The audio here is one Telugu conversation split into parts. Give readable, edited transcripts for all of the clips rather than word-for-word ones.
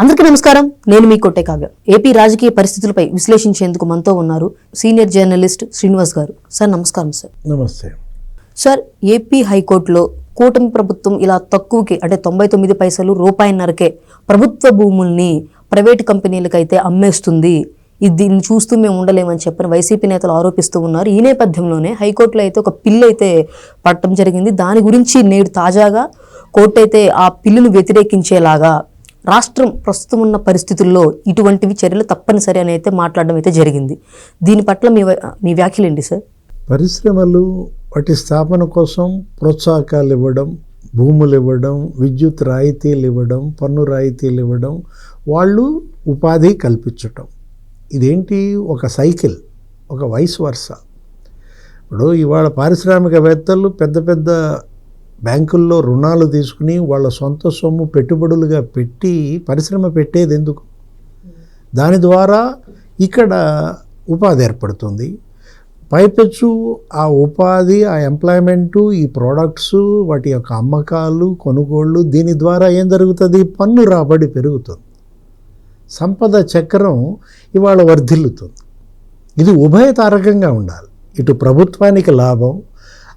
అందరికీ నమస్కారం. నేను మీ కొట్టే కావ్య. ఏపీ రాజకీయ పరిస్థితులపై విశ్లేషించేందుకు మనతో ఉన్నారు సీనియర్ జర్నలిస్ట్ శ్రీనివాస్ గారు. సార్ నమస్కారం. సార్ నమస్తే. సార్, ఏపీ హైకోర్టులో కూటమి ప్రభుత్వం ఇలా తక్కువకి అంటే 99 పైసలు రూపాయిన్నరకే ప్రభుత్వ భూముల్ని ప్రైవేటు కంపెనీలకైతే అమ్మేస్తుంది, దీన్ని చూస్తూ మేము ఉండలేమని చెప్పిన వైసీపీ నేతలు ఆరోపిస్తూ ఉన్నారు. ఈ నేపథ్యంలోనే హైకోర్టులో అయితే ఒక పిల్లు అయితే పట్టడం జరిగింది. దాని గురించి నేడు తాజాగా కోర్టు అయితే ఆ పిల్లును వ్యతిరేకించేలాగా రాష్ట్రం ప్రస్తుతం ఉన్న పరిస్థితుల్లో ఇటువంటివి చర్యలు తప్పనిసరి అని అయితే మాట్లాడడం అయితే జరిగింది. దీని పట్ల మీ వ్యాఖ్యలు ఏంటి సార్? పరిశ్రమలు వాటి స్థాపన కోసం ప్రోత్సాహకాలు ఇవ్వడం, భూములు ఇవ్వడం, విద్యుత్ రాయితీలు ఇవ్వడం, పన్ను రాయితీలు ఇవ్వడం, వాళ్ళు ఉపాధి కల్పించటం, ఇదేంటి ఒక సైకిల్, ఒక వైస్ వర్స. ఇప్పుడు ఇవాళ పారిశ్రామికవేత్తలు పెద్ద పెద్ద బ్యాంకుల్లో రుణాలు తీసుకుని వాళ్ళ సొంత సొమ్ము పెట్టుబడులుగా పెట్టి పరిశ్రమ పెట్టేది ఎందుకు? దాని ద్వారా ఇక్కడ ఉపాధి ఏర్పడుతుంది. పైపెచ్చు ఆ ఉపాధి, ఆ ఎంప్లాయ్మెంటు, ఈ ప్రోడక్ట్స్, వాటి యొక్క అమ్మకాలు, కొనుగోళ్ళు, దీని ద్వారా ఏం జరుగుతుంది? పన్ను రాబడి పెరుగుతుంది, సంపద చక్రం ఇవాళ వర్ధిల్లుతుంది. ఇది ఉభయతారకంగా ఉండాలి. ఇటు ప్రభుత్వానికి లాభం,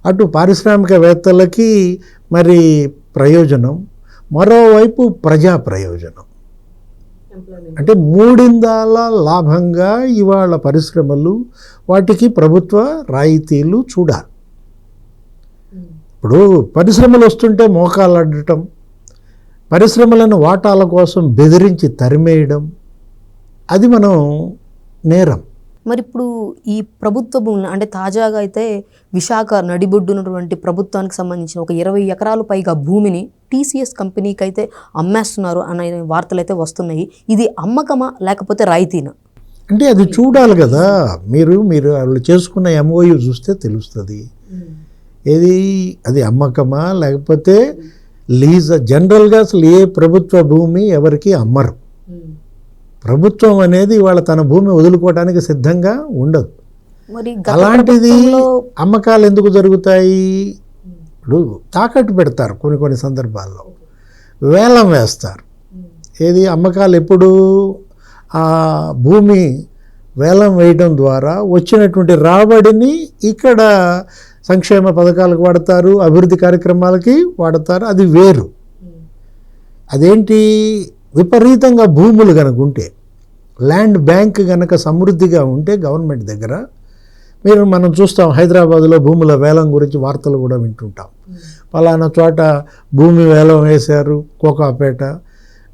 అటు పారిశ్రామికవేత్తలకి మరి ప్రయోజనం, మరోవైపు ప్రజా ప్రయోజనం. అంటే మూడిందాల లాభంగా ఇవాళ పరిశ్రమలు, వాటికి ప్రభుత్వ రాయితీలు చూడాలి. ఇప్పుడు పరిశ్రమలు వస్తుంటే మోకాలు అడ్డటం, పరిశ్రమలను వాటాల కోసం బెదిరించి తరిమేయడం, అది మనం నేరం. మరి ఇప్పుడు ఈ ప్రభుత్వ భూములు అంటే తాజాగా అయితే విశాఖ నడిబొడ్డునటువంటి ప్రభుత్వానికి సంబంధించిన ఒక 20 ఎకరాలు పైగా భూమిని టీసీఎస్ కంపెనీకి అయితే అమ్మేస్తున్నారు అనే వార్తలు అయితే వస్తున్నాయి. ఇది అమ్మకమా లేకపోతే రాయితీనా? అంటే అది చూడాలి కదా. మీరు వాళ్ళు చేసుకున్న ఎంఓయూ చూస్తే తెలుస్తుంది. ఏది అది అమ్మకమా లేకపోతే లీజ్? జనరల్గా అసలు ఏ ప్రభుత్వ భూమి ఎవరికి అమ్మరు. ప్రభుత్వం అనేది వాళ్ళ తన భూమి వదులుకోవడానికి సిద్ధంగా ఉండదు. అలాంటిది అమ్మకాలు ఎందుకు జరుగుతాయి? ఇప్పుడు తాకట్టు పెడతారు, కొన్ని సందర్భాల్లో వేలం వేస్తారు. ఏది అమ్మకాలు? ఎప్పుడు ఆ భూమి వేలం వేయడం ద్వారా వచ్చినటువంటి రాబడిని ఇక్కడ సంక్షేమ పథకాలకు వాడతారు, అభివృద్ధి కార్యక్రమాలకి వాడతారు. అది వేరు. అదేంటి? విపరీతంగా భూములు కనుక ఉంటే, ల్యాండ్ బ్యాంక్ కనుక సమృద్ధిగా ఉంటే గవర్నమెంట్ దగ్గర, మనం చూస్తాం హైదరాబాద్లో భూముల వేలం గురించి వార్తలు కూడా వింటుంటాం. పలానా చోట భూమి వేలం వేశారు, కోకాపేట,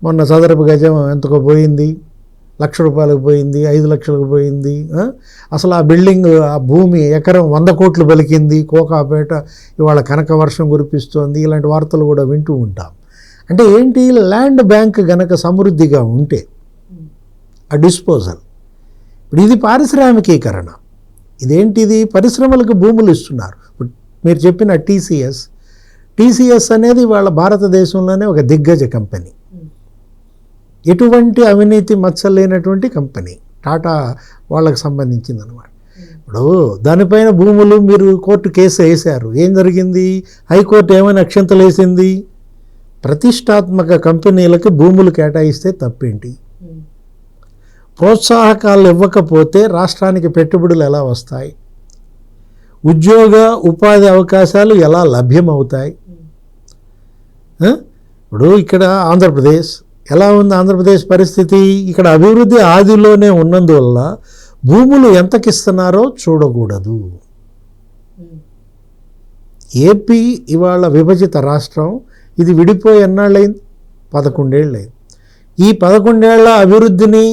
మొన్న చదరపు గజం ఎంతకో పోయింది, ₹1,00,000 పోయింది, 5 లక్షలకు పోయింది. అసలు ఆ బిల్డింగ్, ఆ భూమి ఎకరం 100 కోట్లు పలికింది, కోకాపేట ఇవాళ కనక వర్షం కురిపిస్తోంది. ఇలాంటి వార్తలు కూడా వింటూ ఉంటాం. అంటే ఏంటి? ల్యాండ్ బ్యాంక్ గనక సమృద్ధిగా ఉంటే ఆ డిస్పోజల్. ఇప్పుడు ఇది పారిశ్రామికీకరణ. ఇదేంటిది? పరిశ్రమలకు భూములు ఇస్తున్నారు. మీరు చెప్పిన టీసీఎస్ అనేది వాళ్ళ భారతదేశంలోనే ఒక దిగ్గజ కంపెనీ, ఎటువంటి అవినీతి మచ్చలేనటువంటి కంపెనీ, టాటా వాళ్ళకి సంబంధించింది అనమాట. ఇప్పుడు దానిపైన భూములు మీరు కోర్టు కేసు వేశారు. ఏం జరిగింది? హైకోర్టు ఏమైనా అక్షంతలు వేసింది? ప్రతిష్టాత్మక కంపెనీలకు భూములు కేటాయిస్తే తప్పేంటి? ప్రోత్సాహకాలు ఇవ్వకపోతే రాష్ట్రానికి పెట్టుబడులు ఎలా వస్తాయి? ఉద్యోగ ఉపాధి అవకాశాలు ఎలా లభ్యమవుతాయి? ఇప్పుడు ఇక్కడ ఆంధ్రప్రదేశ్ ఎలా ఉంది? ఆంధ్రప్రదేశ్ పరిస్థితి ఇక్కడ అభివృద్ధి ఆదిలోనే ఉన్నందువల్ల భూములు ఎంతకిస్తున్నారో చూడకూడదు. ఏపీ ఇవాళ విభజిత రాష్ట్రం. ఇది విడిపోయి ఎన్నాళ్ళైంది? 11 ఏళ్ళైంది. ఈ 11 ఏళ్ల అభివృద్ధిని,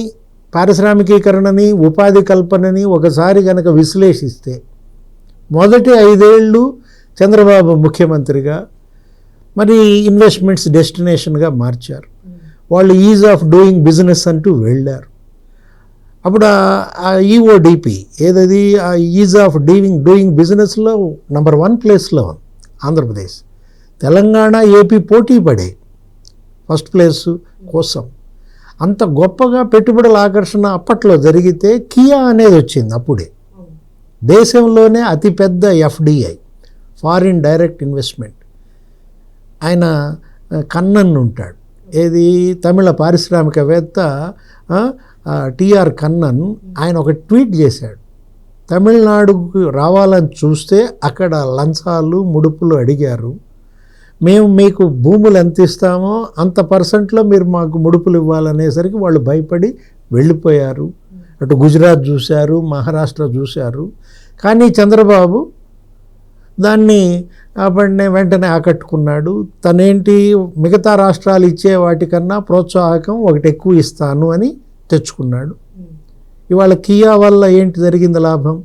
పారిశ్రామికీకరణని, ఉపాధి కల్పనని ఒకసారి కనుక విశ్లేషిస్తే, మొదటి 5 ఏళ్ళు చంద్రబాబు ముఖ్యమంత్రిగా మరి ఇన్వెస్ట్మెంట్స్ డెస్టినేషన్గా మార్చారు. వాళ్ళు ఈజ్ ఆఫ్ డూయింగ్ బిజినెస్ అంటూ వెళ్ళారు. అప్పుడు ఆ ఈఓడిపి ఏదది, ఆ ఈజ్ ఆఫ్ డూయింగ్ బిజినెస్లో నంబర్ 1 ప్లేస్లో ఉంది ఆంధ్రప్రదేశ్. తెలంగాణ, ఏపీ పోటీ పడే ఫస్ట్ ప్లేసు కోసం. అంత గొప్పగా పెట్టుబడుల ఆకర్షణ అప్పట్లో జరిగితే కియా అనేది వచ్చింది. అప్పుడే దేశంలోనే అతిపెద్ద ఎఫ్డిఐ, ఫారిన్ డైరెక్ట్ ఇన్వెస్ట్మెంట్. ఆయన కన్నన్ ఉంటాడు, ఏది తమిళ పారిశ్రామికవేత్త టిఆర్ కన్నన్ ఆయన ఒక ట్వీట్ చేశాడు. తమిళనాడుకు రావాలని చూస్తే అక్కడ లంచాలు ముడుపులు అడిగారు, మేము మీకు భూములు ఎంత ఇస్తామో అంత పర్సెంట్లో మీరు మాకు ముడుపులు ఇవ్వాలనేసరికి వాళ్ళు భయపడి వెళ్ళిపోయారు. అటు గుజరాత్ చూశారు, మహారాష్ట్ర చూశారు. కానీ చంద్రబాబు దాన్ని వెంటనే ఆకట్టుకున్నాడు. తనేంటి మిగతా రాష్ట్రాలు ఇచ్చే వాటికన్నా ప్రోత్సాహకం ఒకటి ఎక్కువ ఇస్తాను అని తెచ్చుకున్నాడు. ఇవాళ కియా వల్ల ఏంటి జరిగింది లాభం?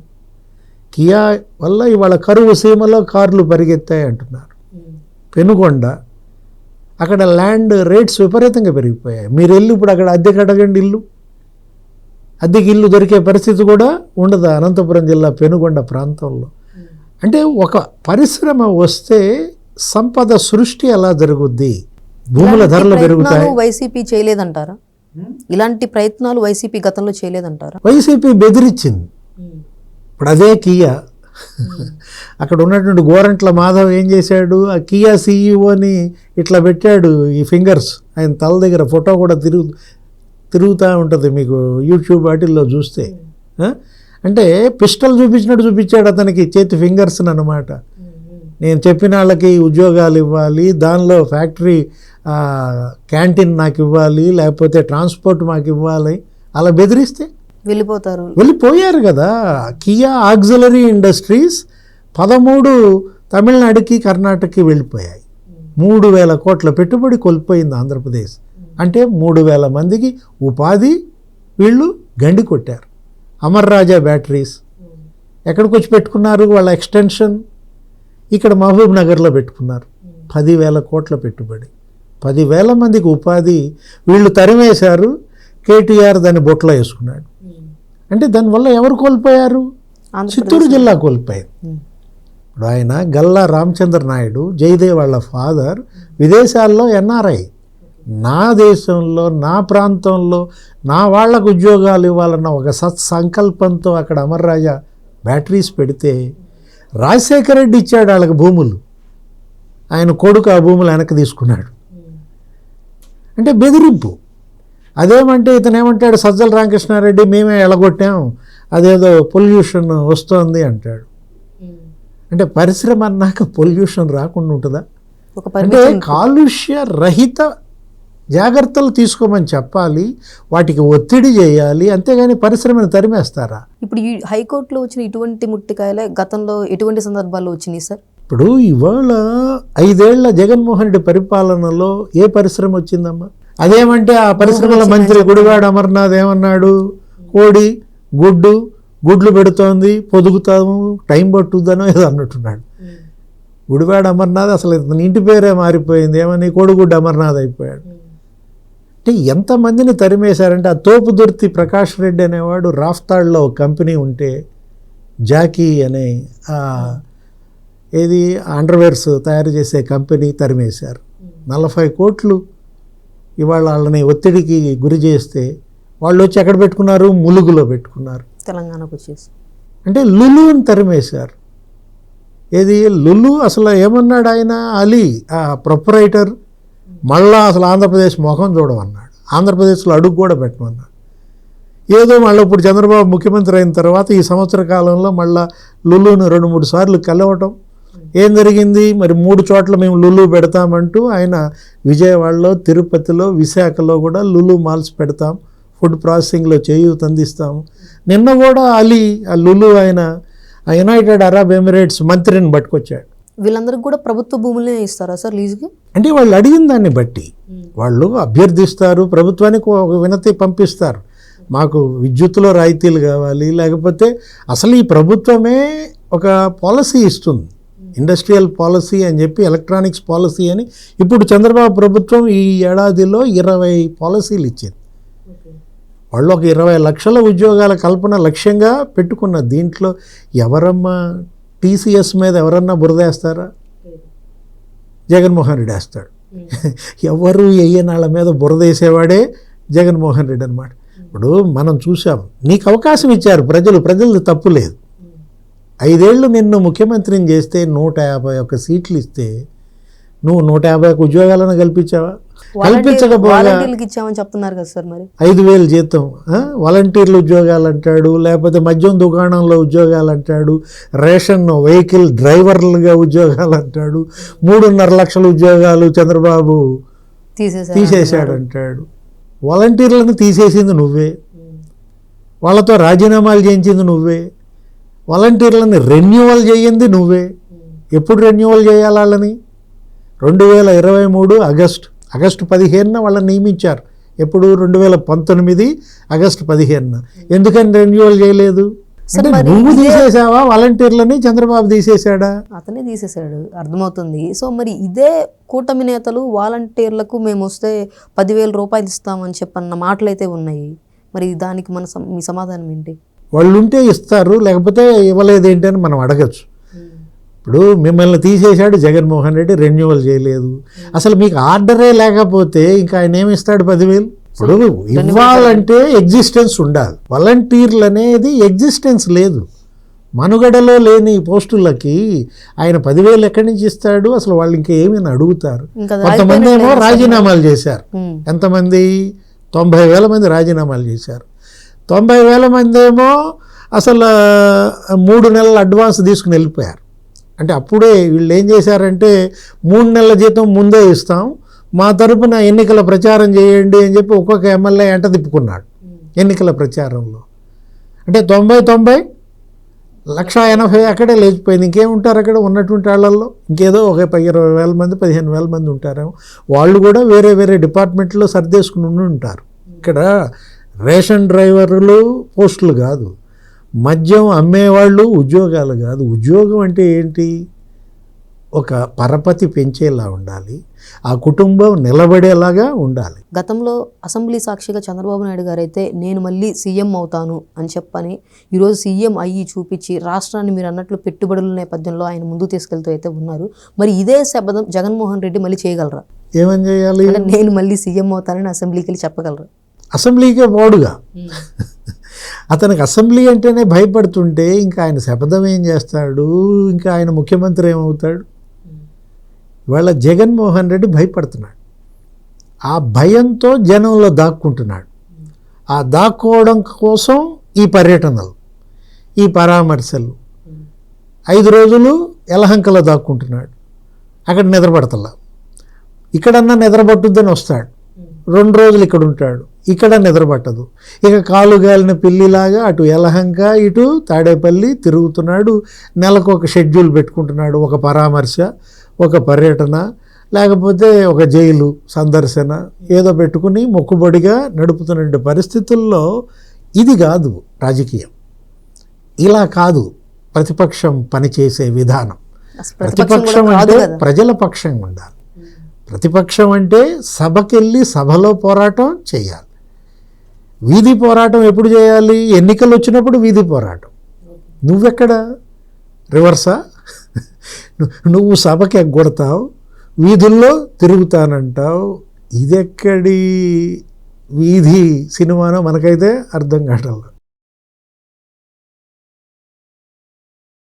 కియా వల్ల ఇవాళ కరువు సీమలో కార్లు పరిగెత్తాయి అంటున్నారు. పెనుగొండ అక్కడ ల్యాండ్ రేట్స్ విపరీతంగా పెరిగిపోయాయి. మీరు వెళ్ళి ఇప్పుడు అక్కడ అద్దెకి అడగండి, అద్దెకి ఇల్లు దొరికే పరిస్థితి కూడా ఉండదు అనంతపురం జిల్లా పెనుగొండ ప్రాంతంలో. అంటే ఒక పరిశ్రమ వస్తే సంపద సృష్టి ఎలా జరుగుద్ది, భూముల ధరలు పెరుగుతాయి. వైసీపీ చేయలేదంటారా? ఇలాంటి ప్రయత్నాలు వైసీపీ గతంలో చేయలేదంటారా? వైసీపీ బెదిరించింది. ఇప్పుడు అదే కియా అక్కడ ఉన్నటువంటి గోరంట్ల మాధవ్ ఏం చేశాడు, ఆ కియా సీఈఓని ఇట్లా పెట్టాడు, ఈ ఫింగర్స్ ఆయన తల దగ్గర ఫోటో కూడా తిరుగుతూ ఉంటుంది మీకు యూట్యూబ్ వాటిల్లో చూస్తే. అంటే పిస్టల్ చూపించినట్టు చూపించాడు అతనికి చేతి ఫింగర్స్ని అన్నమాట. నేను చెప్పిన వాళ్ళకి ఉద్యోగాలు ఇవ్వాలి, దానిలో ఫ్యాక్టరీ క్యాంటీన్ నాకు ఇవ్వాలి, లేకపోతే ట్రాన్స్పోర్ట్ మాకు ఇవ్వాలి, అలా బెదిరిస్తే వెళ్ళిపోయారు కదా. కియా ఆక్సిలరీ ఇండస్ట్రీస్ 13 తమిళనాడుకి కర్ణాటకకి వెళ్ళిపోయాయి. 3,000 కోట్ల పెట్టుబడి కోల్పోయింది ఆంధ్రప్రదేశ్. అంటే 3,000 మందికి ఉపాధి వీళ్ళు గండి కొట్టారు. అమర్ రాజా బ్యాటరీస్ ఎక్కడికి వచ్చి పెట్టుకున్నారు, వాళ్ళ ఎక్స్టెన్షన్ ఇక్కడ మహబూబ్ నగర్లో పెట్టుకున్నారు. 10,000 కోట్ల పెట్టుబడి, 10,000 మందికి ఉపాధి వీళ్ళు తరిమేశారు. కేటీఆర్ దాన్ని బొట్లో వేసుకున్నాడు. అంటే దానివల్ల ఎవరు కోల్పోయారు? చిత్తూరు జిల్లా కోల్పోయింది. ఇప్పుడు ఆయన గల్లా రామచంద్ర నాయుడు, జయదేవ్ వాళ్ళ ఫాదర్ విదేశాల్లో ఎన్ఆర్ఐ. నా దేశంలో నా ప్రాంతంలో నా వాళ్లకు ఉద్యోగాలు ఇవ్వాలన్న ఒక సత్సంకల్పంతో అక్కడ అమర్ రాజా బ్యాటరీస్ పెడితే రాజశేఖర రెడ్డి ఇచ్చాడు వాళ్ళకి భూములు, ఆయన కొడుకు ఆ భూములు వెనక్కి తీసుకున్నాడు. అంటే బెదిరింపు. అదేమంటే ఇతను ఏమంటాడు, సజ్జల రామకృష్ణారెడ్డి మేమే ఎలగొట్టాం, అదేదో పొల్యూషన్ వస్తోంది అంటాడు. అంటే పరిశ్రమ అన్నాక పొల్యూషన్ రాకుండా ఉంటుందా? అంటే కాలుష్య రహిత జాగ్రత్తలు తీసుకోమని చెప్పాలి, వాటికి ఒత్తిడి చేయాలి, అంతేగాని పరిశ్రమను తరిమేస్తారా? ఇప్పుడు ఈ హైకోర్టులో వచ్చిన ఇటువంటి ముట్టికాయలే గతంలో ఎటువంటి సందర్భాల్లో వచ్చినాయి సార్? ఇప్పుడు ఇవాళ 5 ఏళ్ల జగన్మోహన్ రెడ్డి పరిపాలనలో ఏ పరిశ్రమ వచ్చిందమ్మా? అదేమంటే ఆ పరిశ్రమల మంత్రి గుడివాడ అమర్నాథ్ ఏమన్నాడు, కోడి గుడ్లు పెడుతోంది, పొదుగుతాము, టైం పట్టుద్దనో ఏదో అన్నట్టున్నాడు. గుడివాడ అమర్నాథ్ అసలు ఇతని ఇంటి పేరే మారిపోయింది, ఏమని కోడిగుడ్డు అమర్నాథ్ అయిపోయాడు. అంటే ఎంతమందిని తరిమేశారంటే ఆ తోపుదుర్తి ప్రకాష్ రెడ్డి అనేవాడు రాఫ్తాడ్లో ఒక కంపెనీ ఉంటే, జాకీ అనే ఏది అండర్వేర్స్ తయారు చేసే కంపెనీ తరిమేశారు. 40 కోట్లు ఇవాళ వాళ్ళని ఒత్తిడికి గురి చేస్తే వాళ్ళు వచ్చి ఎక్కడ పెట్టుకున్నారు, ములుగులో పెట్టుకున్నారు, తెలంగాణకు వచ్చేసి. అంటే లులుని తరిమేశారు. ఏది లులు అసలు ఏమన్నాడు ఆయన, అలీ ఆ ప్రొపరైటర్ మళ్ళా అసలు ఆంధ్రప్రదేశ్ ముఖం చూడమన్నాడు, ఆంధ్రప్రదేశ్లో అడుగు కూడా పెట్టమన్నాడు. ఏదో మళ్ళీ ఇప్పుడు చంద్రబాబు ముఖ్యమంత్రి అయిన తర్వాత ఈ సంవత్సర కాలంలో మళ్ళా లులును 2-3 సార్లు కలవటం. ఏం జరిగింది మరి, 3 చోట్ల మేము లులు పెడతామంటూ ఆయన విజయవాడలో, తిరుపతిలో, విశాఖలో కూడా లులు మాల్స్ పెడతాం, ఫుడ్ ప్రాసెసింగ్లో చేయూత అందిస్తాము. నిన్న కూడా అలీ ఆ లులు ఆయన యునైటెడ్ అరబ్ ఎమిరేట్స్ మంత్రిని పట్టుకొచ్చాడు. వీళ్ళందరికీ కూడా ప్రభుత్వ భూములే ఇస్తారా సార్ లీజుకి? అంటే వాళ్ళు అడిగిన దాన్ని బట్టి వాళ్ళు అభ్యర్థిస్తారు, ప్రభుత్వానికి ఒక వినతి పంపిస్తారు, మాకు విద్యుత్తులో రాయితీలు కావాలి, లేకపోతే అసలు ఈ ప్రభుత్వమే ఒక పాలసీ ఇస్తుంది, ఇండస్ట్రియల్ పాలసీ అని చెప్పి, ఎలక్ట్రానిక్స్ పాలసీ అని. ఇప్పుడు చంద్రబాబు ప్రభుత్వం ఈ ఏడాదిలో 20 పాలసీలు ఇచ్చింది. వాళ్ళు ఒక 20 లక్షల ఉద్యోగాల కల్పన లక్ష్యంగా పెట్టుకున్న దీంట్లో ఎవరమ్మా టీసీఎస్ మీద ఎవరన్నా బురదేస్తారా? జగన్మోహన్ రెడ్డి వేస్తాడు. ఎవరు వేయనాళ్ళ మీద బురదేసేవాడే జగన్మోహన్ రెడ్డి అనమాట. ఇప్పుడు మనం చూసాం, నీకు అవకాశం ఇచ్చారు ప్రజలది తప్పు లేదు. 5 ఏళ్ళు నిన్ను ముఖ్యమంత్రిని చేస్తే 151 సీట్లు ఇస్తే నువ్వు 151 ఉద్యోగాలను కల్పించావా? కల్పించకపోగా వాలంటీర్లకు ఇచ్చామని చెప్తున్నారు కదా సార్. మరి 5,000 జీతం, వాలంటీర్లు ఉద్యోగాలు అంటాడు, లేకపోతే మద్యం దుకాణంలో ఉద్యోగాలు అంటాడు, రేషన్ వెహికల్ డ్రైవర్లుగా ఉద్యోగాలు అంటాడు, 3.5 లక్షల ఉద్యోగాలు చంద్రబాబు తీసేశాడు అంటాడు. వాలంటీర్లను తీసేసింది నువ్వే, వాళ్ళతో రాజీనామాలు చేయించింది నువ్వే, వాలంటీర్లను రెన్యువల్ చేయింది నువ్వే. ఎప్పుడు రెన్యువల్ చేయాలి వాళ్ళని? 2023 ఆగస్టు 15న వాళ్ళని నియమించారు. ఎప్పుడు? 2019 ఆగస్టు 15న. ఎందుకని రెన్యువల్ చేయలేదు? అంటే నువ్వు తీసేసావా వాలంటీర్లని? చంద్రబాబు తీసేశాడా? అతనే తీసేశాడు, అర్థమవుతుంది. సో మరి ఇదే కూటమి నేతలు వాలంటీర్లకు మేము వస్తే 10,000 రూపాయలు ఇస్తామని చెప్పన్న మాటలు అయితే ఉన్నాయి. మరి దానికి మీ సమాధానం ఏంటి? వాళ్ళు ఉంటే ఇస్తారు, లేకపోతే ఇవ్వలేదు ఏంటి అని మనం అడగచ్చు. ఇప్పుడు మిమ్మల్ని తీసేశాడు జగన్మోహన్ రెడ్డి, రెన్యువల్ చేయలేదు. అసలు మీకు ఆర్డరే లేకపోతే ఇంకా ఆయన ఏమి ఇస్తాడు 10,000? ఇప్పుడు ఇవ్వాలంటే ఎగ్జిస్టెన్స్ ఉండాలి. వాలంటీర్లు అనేది ఎగ్జిస్టెన్స్ లేదు, మనుగడలో లేని పోస్టులకి ఆయన 10,000 ఎక్కడి నుంచి ఇస్తాడు? అసలు వాళ్ళు ఇంకా ఏమైనా అడుగుతారు? కొంతమంది ఏమో రాజీనామాలు చేశారు. ఎంతమంది? 90,000 మంది రాజీనామాలు చేశారు. 90,000 మంది ఏమో అసలు 3 నెలల అడ్వాన్స్ తీసుకుని వెళ్ళిపోయారు. అంటే అప్పుడే వీళ్ళు ఏం చేశారంటే 3 నెలల జీతం ముందే ఇస్తాం, మా తరపున ఎన్నికల ప్రచారం చేయండి అని చెప్పి ఒక్కొక్క ఎమ్మెల్యే ఎంట తిప్పుకున్నాడు ఎన్నికల ప్రచారంలో. అంటే 90 1,80,000 అక్కడే లేచిపోయింది. ఇంకేముంటారు అక్కడ ఉన్నటువంటి వాళ్ళల్లో? ఇంకేదో ఒక 20,000 మంది 15,000 మంది ఉంటారేమో. వాళ్ళు కూడా వేరే వేరే డిపార్ట్మెంట్లో సర్దేసుకుని ఉంటారు. ఇక్కడ రేషన్ డ్రైవర్లు పోస్టులు కాదు, మద్యం అమ్మేవాళ్ళు ఉద్యోగాలు కాదు. ఉద్యోగం అంటే ఏంటి? ఒక పరపతి పెంచేలా ఉండాలి, ఆ కుటుంబం నిలబడేలాగా ఉండాలి. గతంలో అసెంబ్లీ సాక్షిగా చంద్రబాబు నాయుడు గారు అయితే నేను మళ్ళీ సీఎం అవుతాను అని చెప్పని ఈరోజు సీఎం అయ్యి చూపించి రాష్ట్రాన్ని మీరు అన్నట్లు పెట్టుబడుల నేపథ్యంలో ఆయన ముందుకు తీసుకెళ్తూ అయితే ఉన్నారు. మరి ఇదే శబ్దం జగన్మోహన్ రెడ్డి మళ్ళీ చేయగలరా? ఏమని చేయాలి? నేను మళ్ళీ సీఎం అవుతానని అసెంబ్లీకి వెళ్ళి చెప్పగలరా? అసెంబ్లీకే పోడుగా. అతనికి అసెంబ్లీ అంటేనే భయపడుతుంటే ఇంకా ఆయన శపథం ఏం చేస్తాడు? ఇంకా ఆయన ముఖ్యమంత్రి ఏమవుతాడు? ఇవాళ జగన్మోహన్ రెడ్డి భయపడుతున్నాడు. ఆ భయంతో జనంలో దాక్కుంటున్నాడు. ఆ దాక్కోవడం కోసం ఈ పర్యటనలు, ఈ పరామర్శలు. 5 రోజులు యలహంకలో దాక్కుంటున్నాడు, అక్కడ నిద్రపడతలా. ఇక్కడన్నా నిద్రపట్టుద్దని వస్తాడు, 2 రోజులు ఇక్కడ ఉంటాడు, ఇక్కడ నిద్రపట్టదు. ఇక కాలు గాలిన పిల్లిలాగా అటు యలహంక ఇటు తాడేపల్లి తిరుగుతున్నాడు. నెలకు ఒక షెడ్యూల్ పెట్టుకుంటున్నాడు, ఒక పరామర్శ, ఒక పర్యటన, లేకపోతే ఒక జైలు సందర్శన, ఏదో పెట్టుకుని మొక్కుబడిగా నడుపుతున్న పరిస్థితుల్లో ఇది కాదు రాజకీయం. ఇలా కాదు ప్రతిపక్షం పనిచేసే విధానం. ప్రతిపక్షం అంటే ప్రజల పక్షంగా ఉండాలి. ప్రతిపక్షం అంటే సభకెళ్ళి సభలో పోరాటం చేయాలి. వీధి పోరాటం ఎప్పుడు చేయాలి? ఎన్నికలు వచ్చినప్పుడు వీధి పోరాటం. నువ్వెక్కడ రివర్సా? నువ్వు సభకి ఎగ్గొడతావు, వీధుల్లో తిరుగుతానంటావు. ఇదెక్కడి వీధి సినిమానో మనకైతే అర్థం కావట్లేదు.